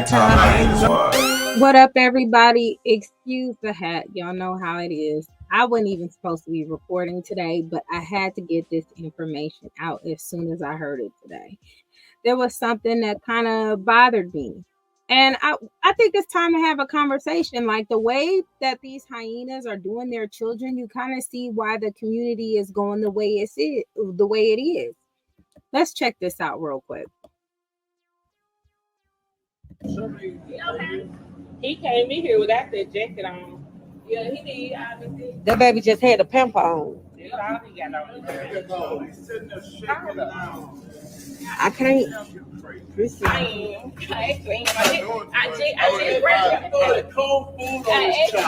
time. What up, everybody? Excuse the hat. Y'all know how it is. I wasn't even supposed to be recording today, but I had to get this information out as soon as I heard it today. There was something that kind of bothered me. And I think it's time to have a conversation. Like the way that these hyenas are doing their children, you kind of see why the community is going the way the way it is. Let's check this out real quick. He came in here without that jacket on. Yeah, he did. That baby just had a pimp on. That's all he got on. He's sitting there shaking down. I can't. I am. I just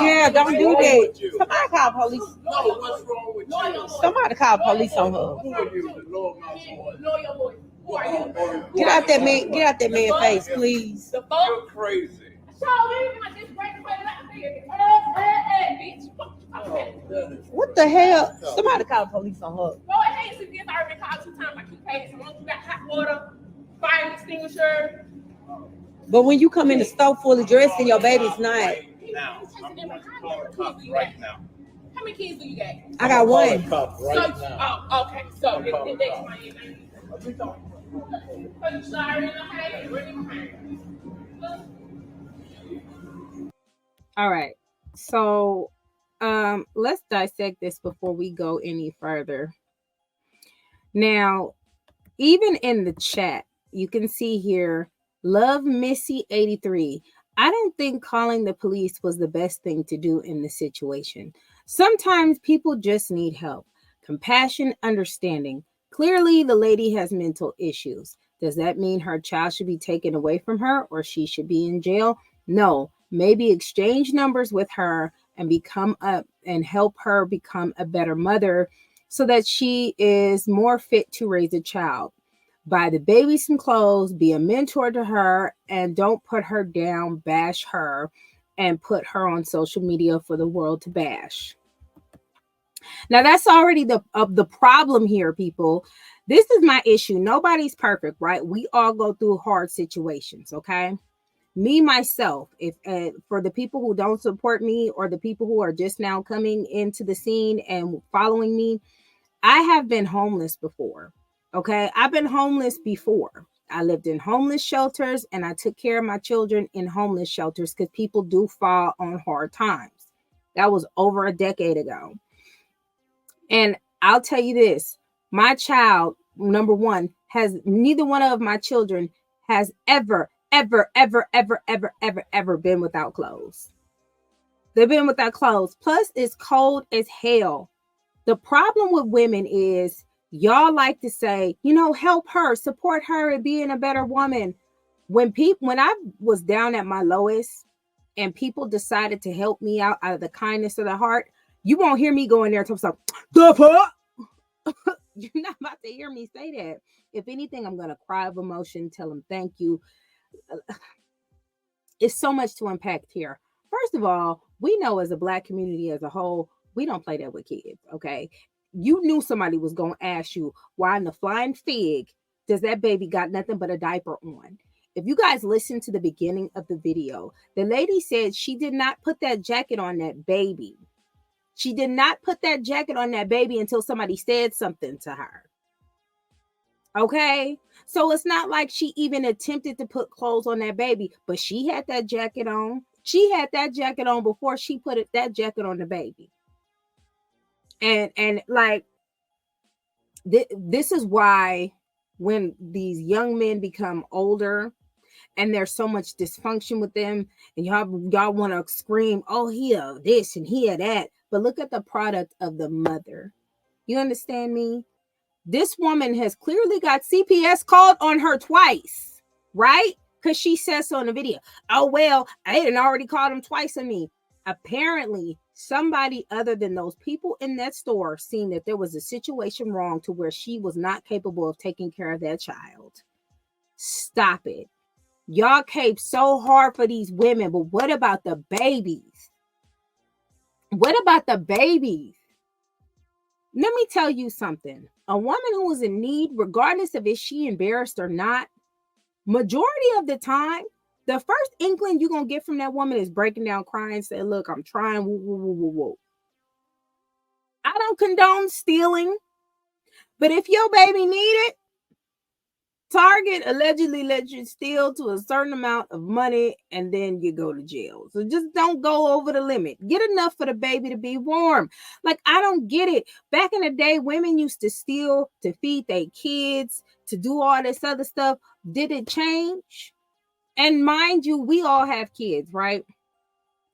Yeah, don't do that. Somebody call police. No, what's wrong with you? Somebody call police on her. Who are you? Lord, my boy. Who are you? Get out that man. Get out that man's face, please. You're crazy. What the hell? Somebody call police on her. Go ahead, see this already called 2 times. I keep paying. So once you got hot water, fire extinguisher. But when you come in the store fully dressed and your baby's not, Now, I'm going to call the cops right now. How many kids do you got? I got one. Oh, okay. So that's my email. Sorry, All right. So let's dissect this before we go any further. Now, even in the chat, you can see here, Love Missy 83. I don't think calling the police was the best thing to do in this situation. Sometimes people just need help, compassion, understanding. Clearly, the lady has mental issues. Does that mean her child should be taken away from her or she should be in jail? No. Maybe exchange numbers with her and help her become a better mother so that she is more fit to raise a child. Buy the baby some clothes, be a mentor to her, and don't put her down, bash her, and put her on social media for the world to bash. Now, that's already the problem here, people. This is my issue. Nobody's perfect, right? We all go through hard situations, okay? Me, myself, if for the people who don't support me or the people who are just now coming into the scene and following me, I have been homeless before. Okay, I've been homeless before. I lived in homeless shelters and I took care of my children in homeless shelters because people do fall on hard times. That was over a decade ago. And I'll tell you this, my child, number one, neither one of my children has ever been without clothes. They've been without clothes. Plus, it's cold as hell. The problem with women is y'all like to say, help her, support her in being a better woman. When I was down at my lowest and people decided to help me out of the kindness of the heart, you won't hear me go in there and talk about, you're not about to hear me say that. If anything, I'm going to cry of emotion, tell them thank you. It's so much to unpack here. First of all, we know as a Black community as a whole, we don't play that with kids, okay? You knew somebody was going to ask you, why in the flying fig does that baby got nothing but a diaper on? If you guys listen to the beginning of the video, the lady said she did not put that jacket on that baby. She did not put that jacket on that baby until somebody said something to her. Okay? So it's not like she even attempted to put clothes on that baby, but she had that jacket on. She had that jacket on before she put that jacket on the baby. And like, this is why when these young men become older and there's so much dysfunction with them and y'all want to scream, oh, he had this and he had that. But look at the product of the mother. You understand me? This woman has clearly got CPS called on her twice, right? Because she says so in the video. Oh, well, I had already called him twice on me. Apparently, somebody other than those people in that store seen that there was a situation wrong to where she was not capable of taking care of that child. Stop it. Y'all cape so hard for these women, but what about the babies? What about the babies? Let me tell you something. A woman who is in need, regardless of if she embarrassed or not, majority of the time, the first inkling you're gonna get from that woman is breaking down, crying, saying, "Look, I'm trying." Woo, woo, woo, woo, woo. I don't condone stealing, but if your baby need it, Target allegedly let you steal to a certain amount of money and then you go to jail. So just don't go over the limit. Get enough for the baby to be warm. Like, I don't get it. Back in the day, women used to steal to feed their kids, to do all this other stuff. Did it change? And mind you, we all have kids, right?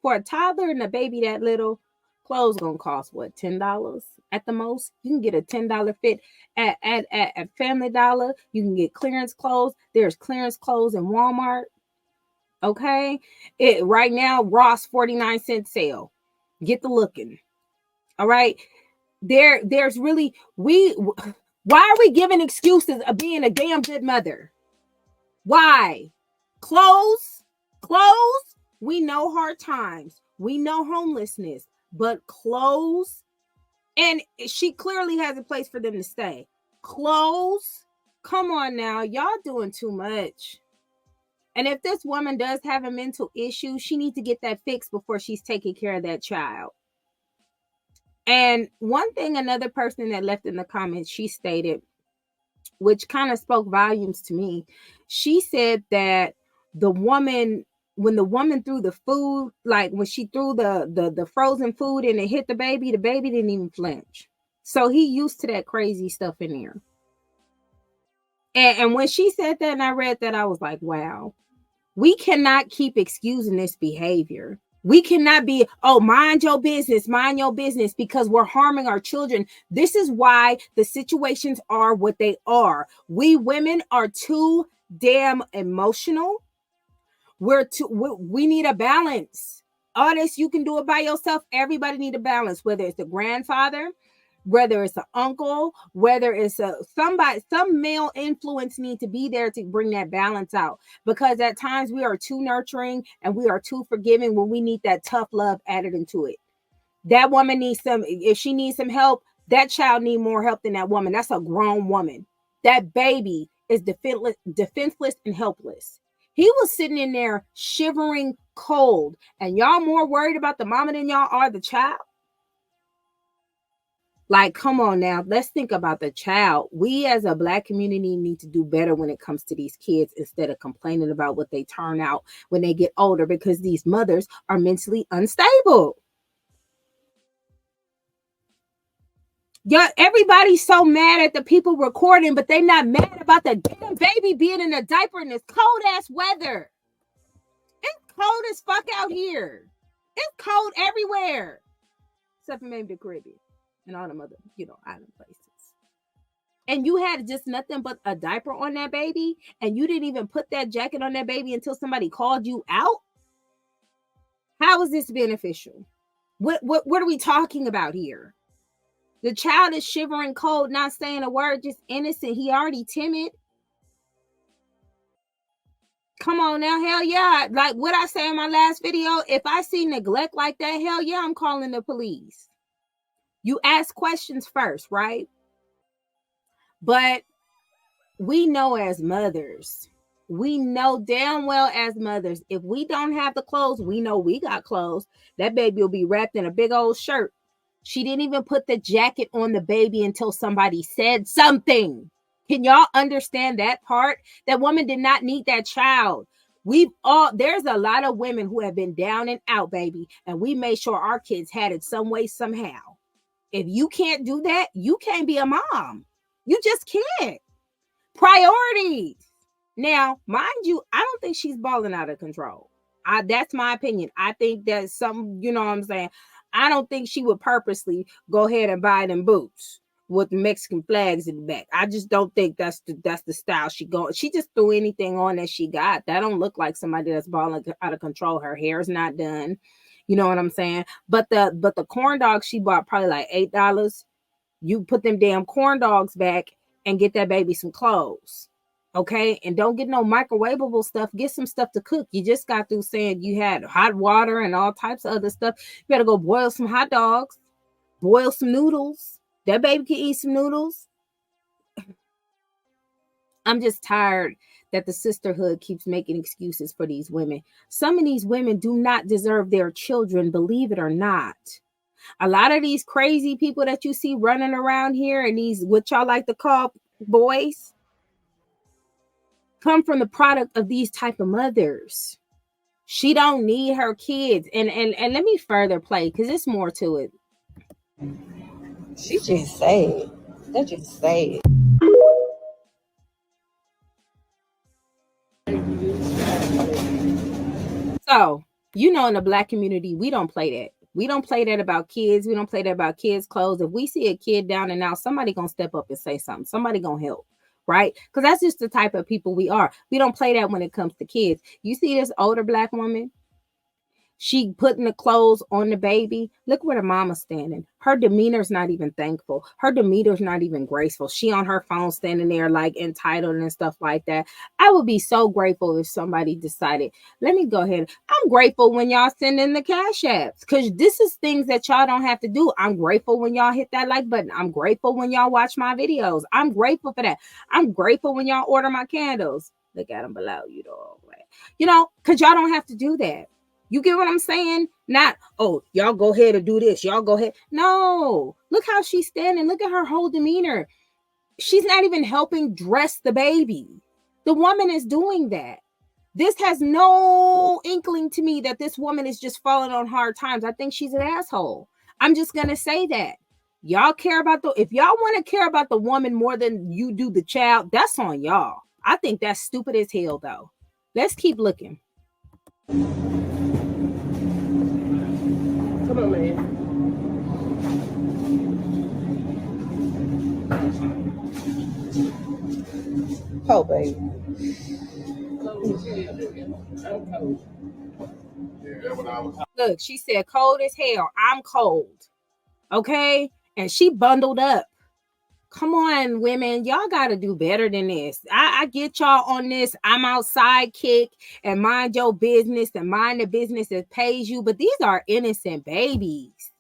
For a toddler and a baby that little, clothes gonna cost what, $10 at the most? You can get a $10 fit at Family Dollar. You can get clearance clothes. There's clearance clothes in Walmart. Okay, it right now Ross 49-cent sale. Get the looking. All right, there's really why are we giving excuses of being a damn good mother? Why? Clothes. We know hard times. We know homelessness, but clothes, and she clearly has a place for them to stay. Clothes, come on now, y'all doing too much. And if this woman does have a mental issue, she needs to get that fixed before she's taking care of that child. And one thing, another person that left in the comments, she stated, which kind of spoke volumes to me. She said that when the woman threw the food, like when she threw the frozen food and it hit the baby didn't even flinch. So he used to that crazy stuff in there. And when she said that and I read that, I was like, wow, we cannot keep excusing this behavior. We cannot be, oh, mind your business, because we're harming our children. This is why the situations are what they are. We women are too damn emotional. We need a balance. All this, you can do it by yourself. Everybody need a balance, whether it's the grandfather, whether it's an uncle, whether it's some male influence need to be there to bring that balance out. Because at times we are too nurturing and we are too forgiving when we need that tough love added into it. That woman needs if she needs some help, that child need more help than that woman. That's a grown woman. That baby is defenseless and helpless. He was sitting in there shivering cold, and y'all more worried about the mama than y'all are the child. Like, come on now, let's think about the child. We as a Black community need to do better when it comes to these kids instead of complaining about what they turn out when they get older, because these mothers are mentally unstable. Yeah, everybody's so mad at the people recording, but they're not mad about the damn baby being in a diaper in this cold ass weather. It's cold as fuck out here. It's cold everywhere, except for maybe the Caribbean and all them other, island places. And you had just nothing but a diaper on that baby, and you didn't even put that jacket on that baby until somebody called you out. How is this beneficial? What are we talking about here? The child is shivering cold, not saying a word, just innocent. He already timid. Come on now, hell yeah. Like what I say in my last video, if I see neglect like that, hell yeah, I'm calling the police. You ask questions first, right? But we know as mothers, we know damn well as mothers, if we don't have the clothes, we know we got clothes. That baby will be wrapped in a big old shirt. She didn't even put the jacket on the baby until somebody said something. Can y'all understand that part? That woman did not need that child. There's a lot of women who have been down and out, baby, and we made sure our kids had it some way, somehow. If you can't do that, you can't be a mom. You just can't. Priorities. Now, mind you, I don't think she's balling out of control. That's my opinion. I think that you know what I'm saying? I don't think she would purposely go ahead and buy them boots with the Mexican flags in the back. I just don't think that's the style she go. She just threw anything on that she got. That don't look like somebody that's balling out of control. Her hair's not done. You know what I'm saying? But the corn dogs she bought probably like $8. You put them damn corn dogs back and get that baby some clothes. Okay, and don't get no microwavable stuff. Get some stuff to cook. You just got through saying you had hot water and all types of other stuff. You better go boil some hot dogs, boil some noodles. That baby can eat some noodles. I'm just tired that the sisterhood keeps making excuses for these women. Some of these women do not deserve their children, believe it or not. A lot of these crazy people that you see running around here and these, what y'all like to call boys, come from the product of these type of mothers. She don't need her kids. And let me further play, because there's more to it. She just sad. That's just sad. So, you know, in the Black community, we don't play that. We don't play that about kids. We don't play that about kids' clothes. If we see a kid down and out, somebody gonna step up and say something. Somebody gonna help, right? Because that's just the type of people we are. We don't play that when it comes to kids. You see this older Black woman, she putting the clothes on the baby. Look where the mama's standing. Her demeanor's not even thankful. Her demeanor's not even graceful. She on her phone standing there like entitled and stuff like that. I would be so grateful if somebody decided, let me go ahead. I'm grateful when y'all send in the cash apps, because this is things that y'all don't have to do. I'm grateful when y'all hit that like button. I'm grateful when y'all watch my videos. I'm grateful for that. I'm grateful when y'all order my candles. Look at them below, you know, because y'all don't have to do that. You get what I'm saying? Not, oh, y'all go ahead and do this. Y'all go ahead. No, look how she's standing. Look at her whole demeanor. She's not even helping dress the baby. The woman is doing that. This has no inkling to me that this woman is just falling on hard times. I think she's an asshole. I'm just going to say that. Y'all care about if y'all want to care about the woman more than you do the child, that's on y'all. I think that's stupid as hell, though. Let's keep looking. Come on, man. Oh, baby. Look, she said cold as hell. I'm cold. Okay? And she bundled up. Come on, women. Y'all got to do better than this. I get y'all on this. I'm outside kick and mind your business and mind the business that pays you. But these are innocent babies.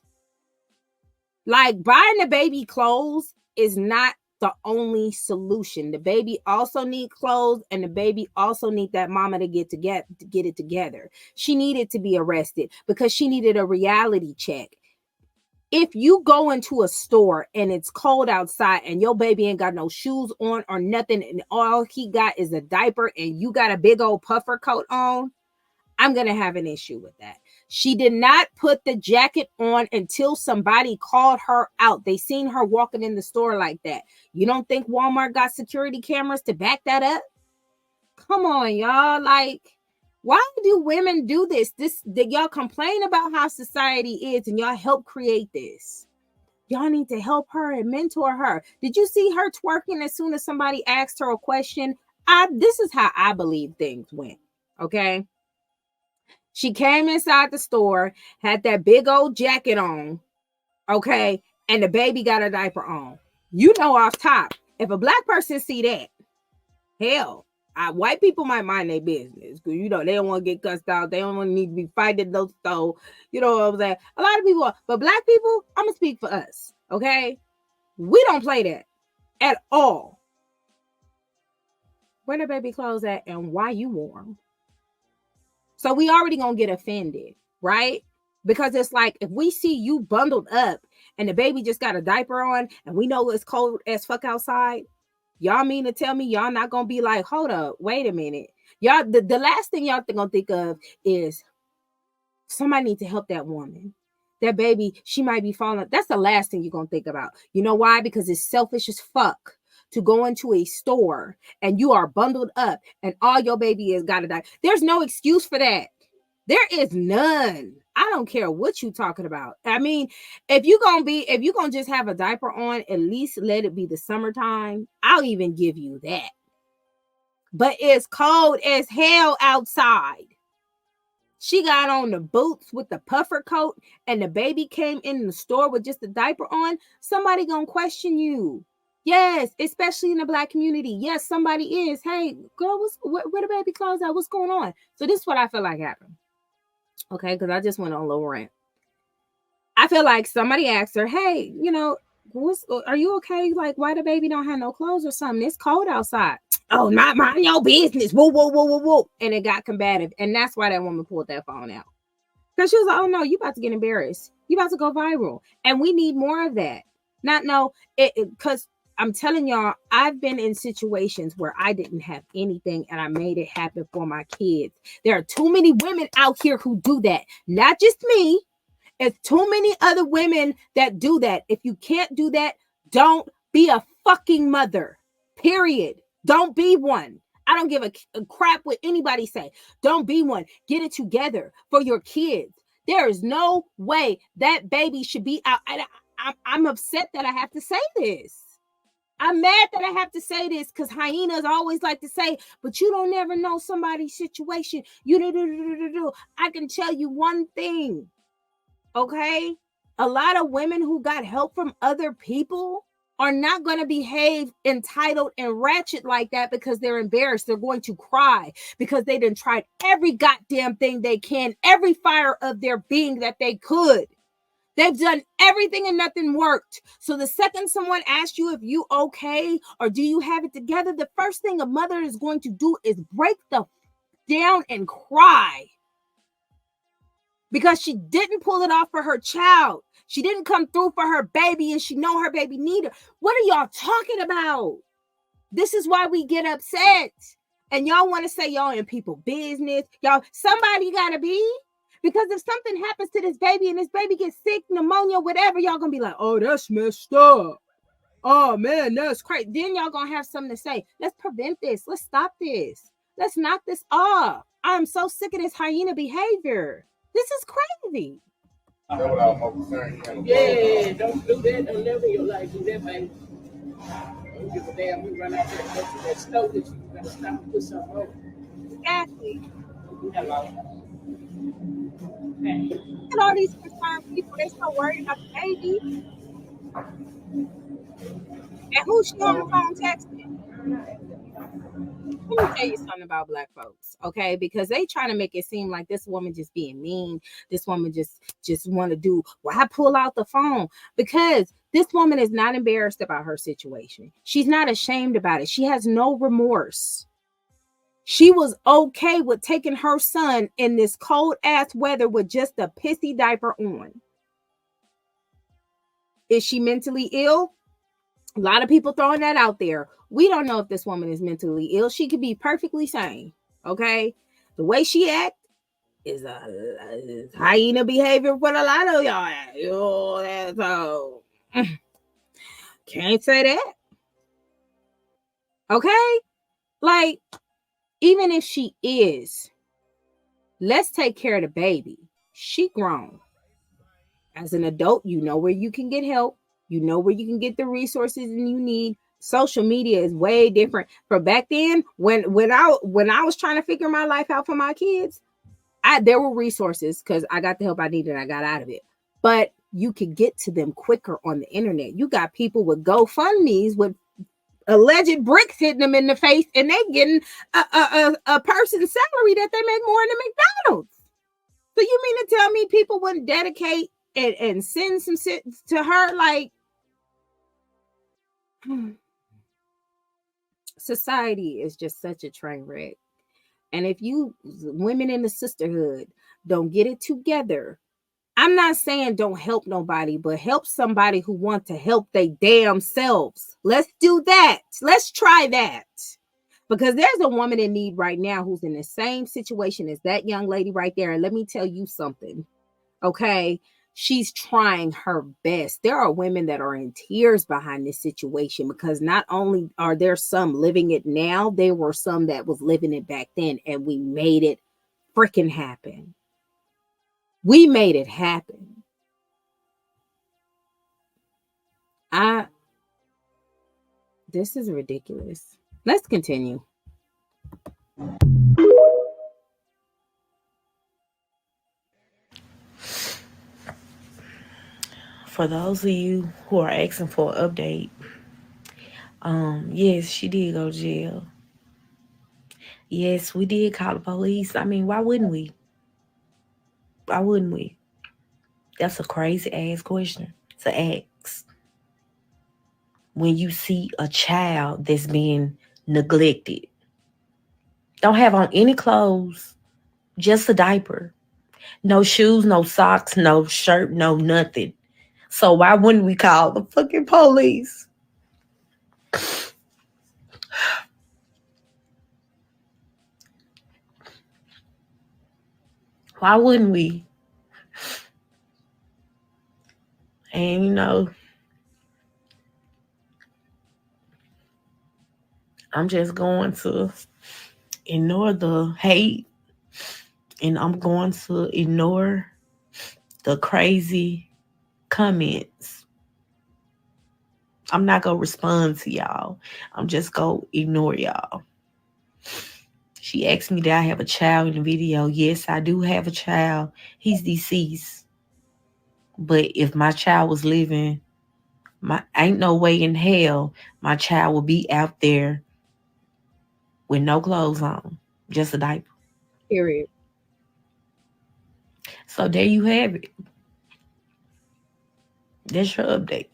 Like, buying the baby clothes is not the only solution. The baby also need clothes, and the baby also need that mama to get it together. She needed to be arrested because she needed a reality check. If you go into a store and it's cold outside and your baby ain't got no shoes on or nothing, and all he got is a diaper and you got a big old puffer coat on, I'm going to have an issue with that. She did not put the jacket on until somebody called her out. They seen her walking in the store like that. You don't think Walmart got security cameras to back that up? Come on, y'all. Like, why do women do this? Y'all complain about how society is and y'all help create this. Y'all need to help her and mentor her. Did you see her twerking as soon as somebody asked her a question? This is how I believe things went. Okay. She came inside the store, had that big old jacket on. Okay. And the baby got a diaper on. You know, off top, if a Black person see that, hell, white people might mind their business, because you know they don't want to get cussed out. They don't want to need to be fighting those stove. You know what I'm saying? A lot of people, but Black people, I'm gonna speak for us. Okay, we don't play that at all. Where the baby clothes at, and why you warm? So we already gonna get offended, right? Because it's like, if we see you bundled up and the baby just got a diaper on, and we know it's cold as fuck outside. Y'all mean to tell me y'all not gonna be like, hold up, wait a minute. Y'all, the last thing y'all gonna think of is somebody need to help that woman. That baby, she might be falling. That's the last thing you're gonna think about. You know why? Because it's selfish as fuck to go into a store and you are bundled up and all your baby is gotta die. There's no excuse for that. There is none. I don't care what you talking about. I mean, if you're gonna just have a diaper on, at least let it be the summertime. I'll even give you that. But it's cold as hell outside. She got on the boots with the puffer coat and the baby came in the store with just a diaper on. Somebody gonna question you. Yes, especially in the Black community. Yes, somebody is. Hey, girl, where the baby clothes at? What's going on? So this is what I feel like happened. Okay, because I just went on a little rant. I feel like somebody asked her, hey, you know, Are you okay? Like, why the baby don't have no clothes or something? It's cold outside. Oh, not mind your business. Whoa, whoa, whoa, whoa, whoa. And it got combative. And that's why that woman pulled that phone out. Because she was like, oh no, you about to get embarrassed. You about to go viral. And we need more of that. Not no, because I'm telling y'all, I've been in situations where I didn't have anything and I made it happen for my kids. There are too many women out here who do that. Not just me. It's too many other women that do that. If you can't do that, don't be a fucking mother. Period. Don't be one. I don't give a crap what anybody say. Don't be one. Get it together for your kids. There is no way that baby should be out. I'm upset that I have to say this. I'm mad that I have to say this because hyenas always like to say, but you don't never know somebody's situation. I can tell you one thing. Okay? A lot of women who got help from other people are not going to behave entitled and ratchet like that because they're embarrassed. They're going to cry because they done tried every goddamn thing they can, every fire of their being that they could. They've done everything and nothing worked. So the second someone asks you if you okay or do you have it together, the first thing a mother is going to do is break the down and cry. Because she didn't pull it off for her child. She didn't come through for her baby and she know her baby need her. What are y'all talking about? This is why we get upset. And y'all want to say y'all in people business. Y'all, somebody gotta be. Because if something happens to this baby and this baby gets sick, pneumonia, whatever, y'all gonna be like, oh, that's messed up. Oh man, that's crazy. Then y'all gonna have something to say. Let's prevent this. Let's stop this. Let's knock this off. I'm so sick of this hyena behavior. This is crazy. That's what I was concerned. Yeah, don't do that. Don't never in your life do that, baby. Don't give a damn. We run out there and go to that stove that you gotta stop and put something on. Exactly. Hello. Hey. And all these concerned people, they're so worried about the baby. And who's she on the phone texting? Let me tell you something about black folks, okay? Because they trying to make it seem like this woman just being mean. This woman just want to do. Why pull out the phone? Because this woman is not embarrassed about her situation. She's not ashamed about it. She has no remorse. She was okay with taking her son in this cold ass weather with just a pissy diaper on. Is she mentally ill? A lot of people throwing that out there. We don't know if this woman is mentally ill. She could be perfectly sane. Okay. The way she act is a hyena behavior for a lot of y'all. So can't say that. Okay. Like, even if she is, let's take care of the baby. She grown. As an adult, you know where you can get help. You know where you can get the resources and you need. Social media is way different from back then. When I was trying to figure my life out for my kids, there were resources because I got the help I needed and I got out of it. But you could get to them quicker on the internet. You got people with GoFundMe's with alleged bricks hitting them in the face, and they getting a person's salary that they make more than McDonald's. So you mean to tell me people wouldn't dedicate and send some shit to her? Like, society is just such a train wreck. And if you women in the sisterhood don't get it together, I'm not saying don't help nobody, but help somebody who want to help they damn selves. Let's do that. Let's try that. Because there's a woman in need right now who's in the same situation as that young lady right there. And let me tell you something. Okay. She's trying her best. There are women that are in tears behind this situation because not only are there some living it now, there were some that was living it back then, and we made it freaking happen. We made it happen. This is ridiculous. Let's continue. For those of you who are asking for an update, yes, she did go to jail. Yes, we did call the police. I mean, why wouldn't we? Why wouldn't we? That's a crazy ass question to ask. when you see a child that's being neglected. Don't have on any clothes, just a diaper. No shoes, no socks, no shirt, no nothing. So why wouldn't we call the fucking police? Why wouldn't we? And I'm just going to ignore the hate, and I'm going to ignore the crazy comments. I'm not going to respond to y'all. I'm just going to ignore y'all. She asked me, did I have a child in the video? Yes, I do have a child. He's deceased. But if my child was living, ain't no way in hell my child would be out there with no clothes on, just a diaper. Period. So there you have it. That's your update.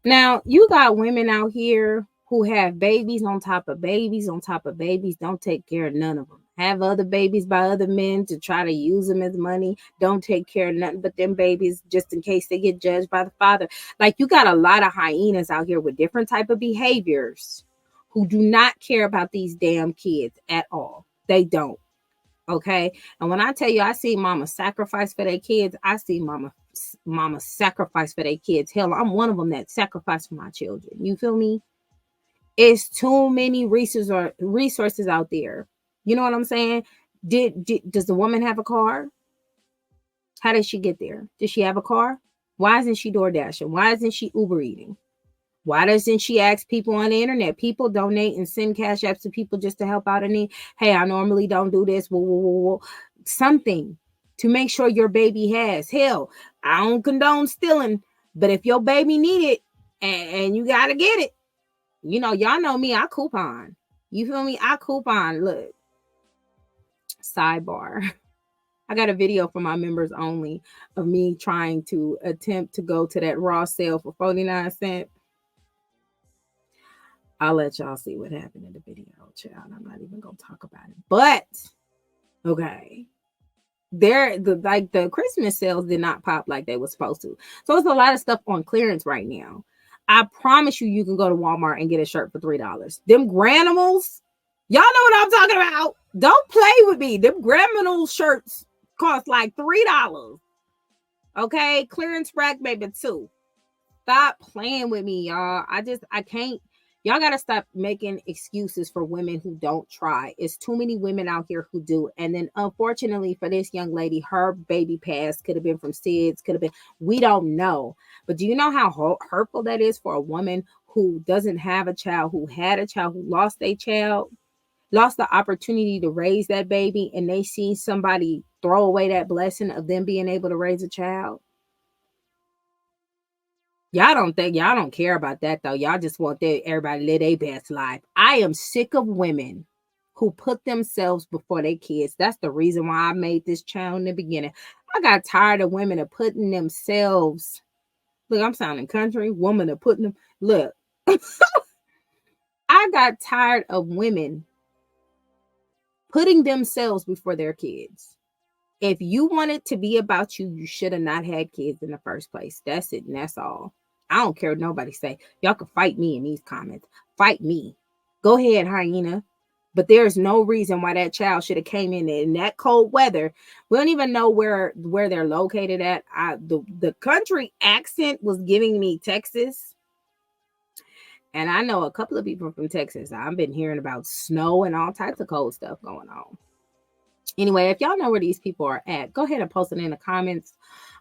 Now, you got women out here who have babies on top of babies on top of babies, don't take care of none of them. Have other babies by other men to try to use them as money. Don't take care of nothing but them babies just in case they get judged by the father. Like, you got a lot of hyenas out here with different type of behaviors who do not care about these damn kids at all. They don't. Okay. And when I tell you, I see mama sacrifice for their kids, I see mama sacrifice for their kids. Hell, I'm one of them that sacrifice for my children. You feel me? It's too many resources out there. You know what I'm saying? Does the woman have a car? How did she get there? Does she have a car? Why isn't she door dashing? Why isn't she Uber eating? Why doesn't she ask people on the internet? People donate and send cash apps to people just to help out a need. Hey, I normally don't do this. Whoa, whoa, whoa, whoa. Something to make sure your baby has. Hell, I don't condone stealing, but if your baby need it and you got to get it, y'all know me, I coupon. You feel me? I coupon. Look, sidebar. I got a video for my members only of me trying to attempt to go to that raw sale for 49 cents. I'll let y'all see what happened in the video, child. I'm not even gonna talk about it. But okay. The Christmas sales did not pop like they were supposed to. So it's a lot of stuff on clearance right now. I promise you can go to Walmart and get a shirt for $3. Them Granimals, y'all know what I'm talking about. Don't play with me. Them Granimal shirts cost like $3. Okay, clearance rack maybe $2. Stop playing with me, y'all. I can't. Y'all got to stop making excuses for women who don't try. It's too many women out here who do. And then, unfortunately, for this young lady, her baby pass could have been from SIDS, could have been, we don't know. But do you know how hurtful that is for a woman who doesn't have a child, who had a child, who lost a child, lost the opportunity to raise that baby, and they see somebody throw away that blessing of them being able to raise a child? Y'all don't care about that though. Y'all just want everybody to live their best life. I am sick of women who put themselves before their kids. That's the reason why I made this channel in the beginning. I got tired of women of putting themselves. Look, I'm sounding country. Woman of putting them. Look, I got tired of women putting themselves before their kids. If you want it to be about you, you should have not had kids in the first place. That's it, and that's all. I don't care what nobody say. Y'all can fight me in these comments. Fight me. Go ahead, Hyena. But there's no reason why that child should have came in that cold weather. We don't even know where they're located at. The country accent was giving me Texas. And I know a couple of people from Texas. I've been hearing about snow and all types of cold stuff going on. Anyway, if y'all know where these people are at, go ahead and post it in the comments.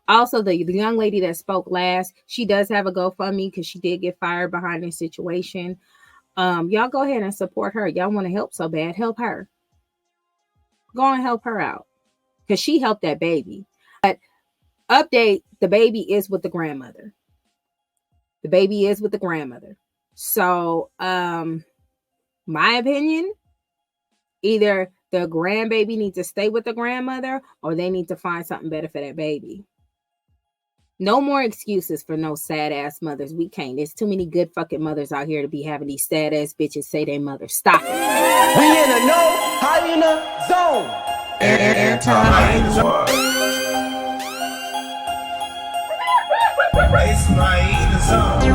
Also, the young lady that spoke last, she does have a GoFundMe because she did get fired behind this situation. Y'all go ahead and support her. Y'all want to help so bad, help her. Go and help her out because she helped that baby. But update, the baby is with the grandmother. The baby is with the grandmother. So, my opinion, either the grandbaby needs to stay with the grandmother or they need to find something better for that baby. No more excuses for no sad ass mothers. We can't. There's too many good fucking mothers out here to be having these sad ass bitches say they mother. Stop it. We in a no hyena zone. Anti-hyena zone. It's my hyena zone.